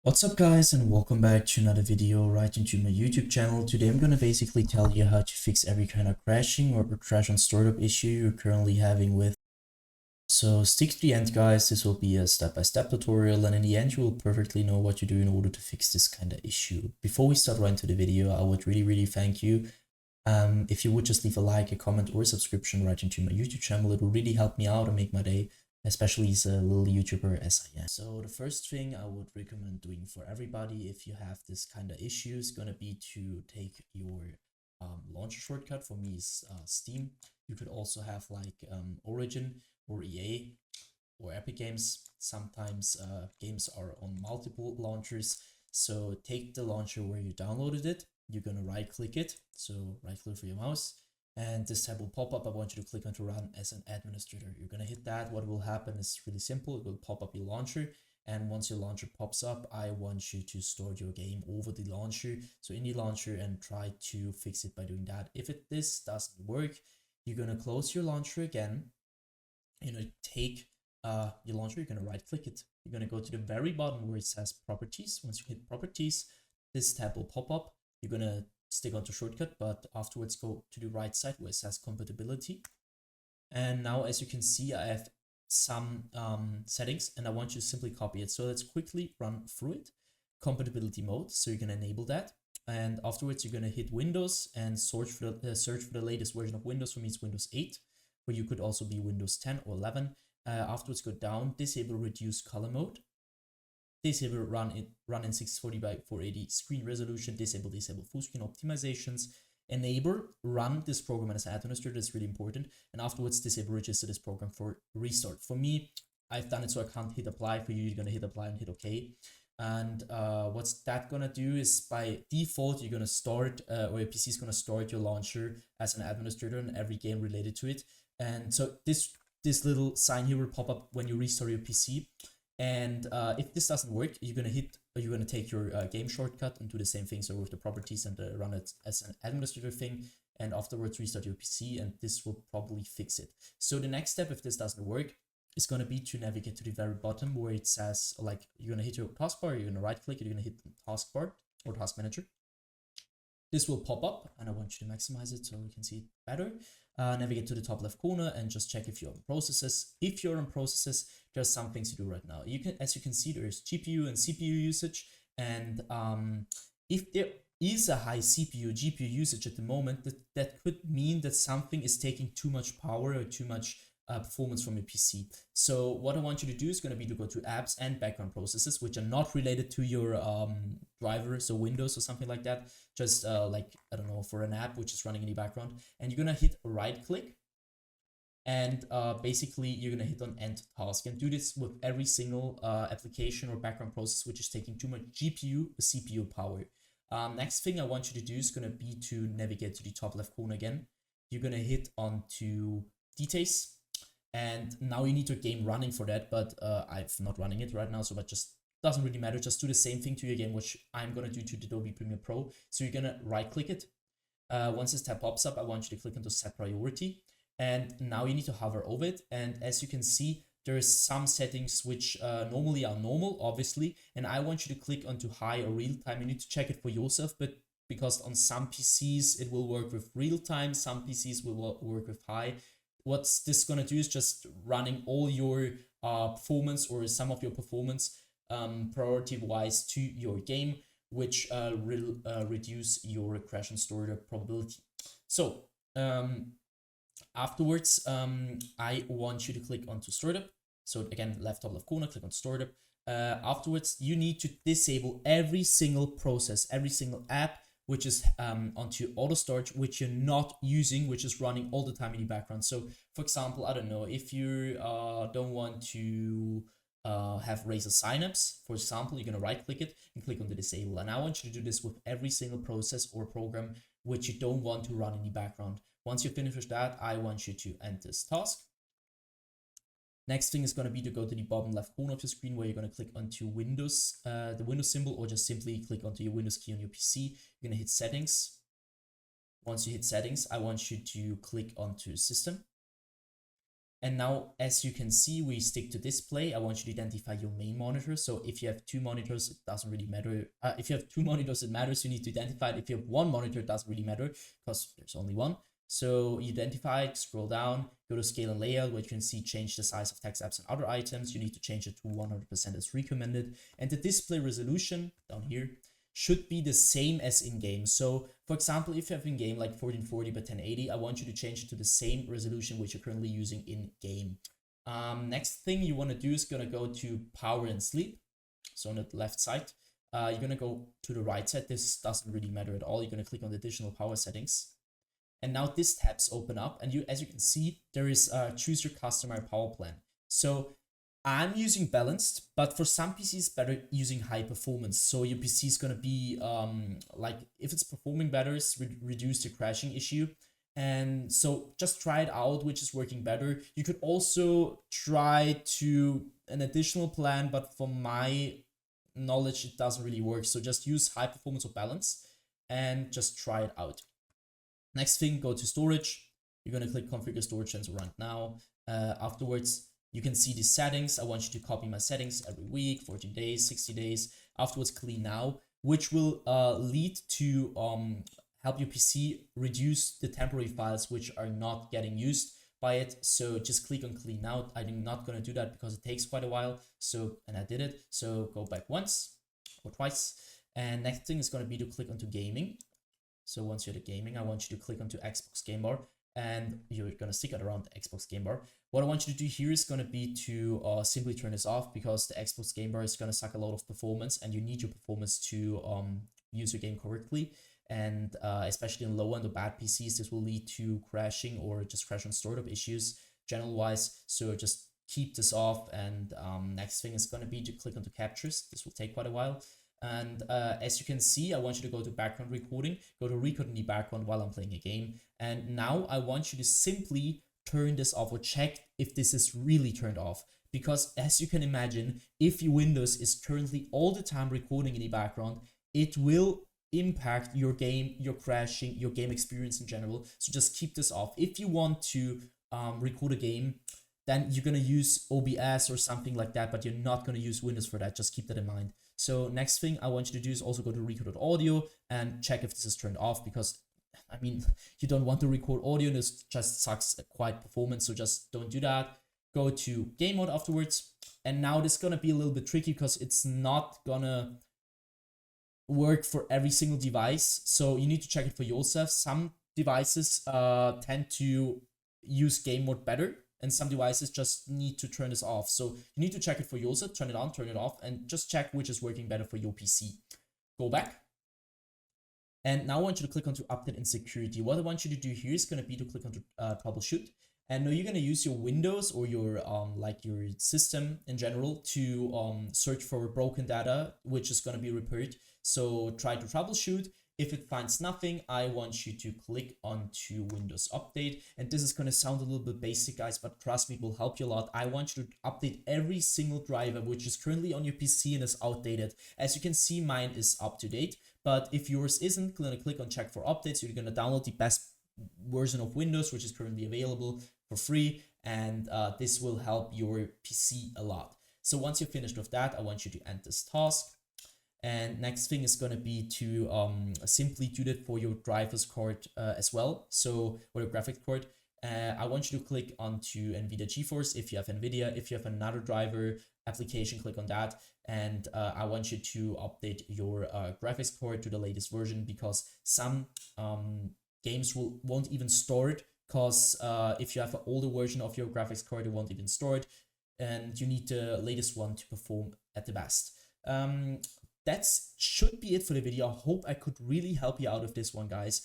What's up guys, and welcome back to another video right into my YouTube channel. Today I'm gonna basically tell you how to fix every kind of crashing or crash on startup issue you're currently having with. So stick to the end guys, this will be a step-by-step tutorial, and in the end you will perfectly know what to do in order to fix this kind of issue. Before we start right into the video, I would really thank you if you would just leave a like, a comment, or a subscription right into my YouTube channel. It will really help me out and make my day, especially as a little YouTuber as I am. So the first thing I would recommend doing for everybody if you have this kind of issue is gonna be to take your launcher shortcut. For me is Steam. You could also have like Origin or EA or Epic Games. Sometimes games are on multiple launchers. So take the launcher where you downloaded it. You're gonna right click it. So right click for your mouse, and this tab will pop up. I want you to click on to run as an administrator. You're gonna hit that. What will happen is really simple. It will pop up your launcher, and once your launcher pops up, I want you to start your game over the launcher. So in the launcher, and try to fix it by doing that. If this doesn't work, you're gonna close your launcher again. You're gonna take your launcher, you're gonna right click it. You're gonna go to the very bottom where it says properties. Once you hit properties, this tab will pop up. You're gonna stick onto shortcut, but afterwards go to the right side where it says compatibility. And now, as you can see, I have some settings, and I want you to simply copy it. So let's quickly run through it. Compatibility mode, so you're gonna enable that. And afterwards, you're gonna hit Windows and search for the latest version of Windows. For me, it's Windows 8, but you could also be Windows 10 or 11. Afterwards, go down, disable reduce color mode. Disable run in 640 by 480 screen resolution. Disable full screen optimizations. Enable run this program as administrator. That's really important. And afterwards, disable register this program for restart. For me, I've done it so I can't hit apply. For you, you're gonna hit apply and hit OK. And what's that gonna do is, by default, you're gonna start or your PC is gonna start your launcher as an administrator in every game related to it. And so this little sign here will pop up when you restart your PC. And if this doesn't work, you're gonna take your game shortcut and do the same thing. So with the properties and run it as an administrator thing, and afterwards restart your PC, and this will probably fix it. So the next step, if this doesn't work, is gonna be to navigate to the very bottom where it says, like, you're gonna hit your taskbar, you're gonna right click, you're gonna hit the taskbar or task manager. This will pop up, and I want you to maximize it so we can see it better. Navigate to the top left corner and just check if you're on processes. If you're on processes, there's some things to do right now. As you can see, there's GPU and CPU usage, and if there is a high CPU GPU usage at the moment, that could mean that something is taking too much power or too much performance from your PC. So what I want you to do is going to be to go to apps and background processes, which are not related to your driver, so Windows or something like that. Just like, I don't know, for an app which is running in the background, and you're going to hit right click, and basically you're going to hit on end task, and do this with every single application or background process which is taking too much GPU or CPU power. Next thing I want you to do is going to be to navigate to the top left corner again. You're going to hit onto details, and now you need your game running for that, but I'm not running it right now, so that just doesn't really matter. Just do the same thing to your game, which I'm gonna do to the Adobe Premiere Pro. So you're gonna right click it. Once this tab pops up, I want you to click onto set priority, and now you need to hover over it. And as you can see, there's some settings which normally are normal, obviously, and I want you to click onto high or real time. You need to check it for yourself, but because on some PCs it will work with real time, some PCs will work with high. What's this gonna do is just running all your performance, or some of your performance, priority wise to your game, which will reduce your crash and startup probability. So afterwards, I want you to click onto startup. So again, left top left corner, click on startup. Afterwards, you need to disable every single process, every single app which is onto auto start, which you're not using, which is running all the time in the background. So for example, I don't know, if you don't want to have Razer Synapse, for example, you're gonna right click it and click on the disable. And I want you to do this with every single process or program which you don't want to run in the background. Once you finish that, I want you to end this task. Next thing is going to be to go to the bottom left corner of your screen, where you're going to click onto Windows, the Windows symbol, or just simply click onto your Windows key on your PC. You're going to hit settings. Once you hit settings, I want you to click onto system. And now, as you can see, we stick to display. I want you to identify your main monitor. So if you have two monitors, it doesn't really matter. If you have two monitors, it matters. You need to identify it. If you have one monitor, it doesn't really matter because there's only one. So you identify it, scroll down, go to scale and layout, where you can see change the size of text, apps, and other items. You need to change it to 100% as recommended. And the display resolution down here should be the same as in game. So for example, if you have in game like 1440 by 1080, I want you to change it to the same resolution which you're currently using in game. Next thing you want to do is going to go to power and sleep. So on the left side, you're going to go to the right side. This doesn't really matter at all. You're going to click on the additional power settings. And now this tabs open up, and as you can see, there is choose your customer power plan. So I'm using balanced, but for some PCs better using high performance. So your PC is gonna be like, if it's performing better, reduce the crashing issue. And so just try it out, which is working better. You could also try to an additional plan, but from my knowledge, it doesn't really work. So just use high performance or balance and just try it out. Next thing, go to storage. You're gonna click configure storage sensor right now. Afterwards, you can see the settings. I want you to copy my settings every week, 14 days, 60 days. Afterwards, clean now, which will lead to help your PC reduce the temporary files which are not getting used by it. So just click on clean now. I'm not going to do that because it takes quite a while. So, and I did it. So go back once or twice. And next thing is going to be to click onto gaming. So once you're at gaming, I want you to click onto Xbox Game Bar, and you're going to stick it around the Xbox Game Bar. What I want you to do here is going to be to simply turn this off, because the Xbox Game Bar is going to suck a lot of performance, and you need your performance to use your game correctly. And especially in low end or bad PCs, this will lead to crashing or just crash on startup issues general wise. So just keep this off. And next thing is going to be to click onto captures. This will take quite a while. And as you can see, I want you to go to background recording, go to record in the background while I'm playing a game. And now I want you to simply turn this off, or check if this is really turned off. Because as you can imagine, if your Windows is currently all the time recording in the background, it will impact your game, your crashing, your game experience in general. So just keep this off. If you want to record a game, then you're going to use OBS or something like that, but you're not going to use Windows for that. Just keep that in mind. So next thing I want you to do is also go to record.audio and check if this is turned off, because I mean, you don't want to record audio and this just sucks quite performance. So just don't do that. Go to game mode afterwards. And now this is going to be a little bit tricky because it's not going to work for every single device. So you need to check it for yourself. Some devices tend to use game mode better, and some devices just need to turn this off. So you need to check it for yourself, turn it on, turn it off, and just check which is working better for your PC. Go back. And now I want you to click onto update and security. What I want you to do here is going to be to click onto troubleshoot. And now you're going to use your Windows or your like your system in general to search for broken data, which is going to be repaired. So try to troubleshoot. If it finds nothing, I want you to click onto Windows Update. And this is going to sound a little bit basic, guys, but trust me, it will help you a lot. I want you to update every single driver which is currently on your PC and is outdated. As you can see, mine is up to date. But if yours isn't, you're going to click on check for updates. You're going to download the best version of Windows, which is currently available for free. And this will help your PC a lot. So once you're finished with that, I want you to end this task. And next thing is going to be to simply do that for your driver's card as well. So for your graphics card, I want you to click onto NVIDIA GeForce if you have NVIDIA. If you have another driver application, click on that. And I want you to update your graphics card to the latest version, because some games won't even store it, because if you have an older version of your graphics card, it won't even store it. And you need the latest one to perform at the best. That should be it for the video. I hope I could really help you out with this one, guys.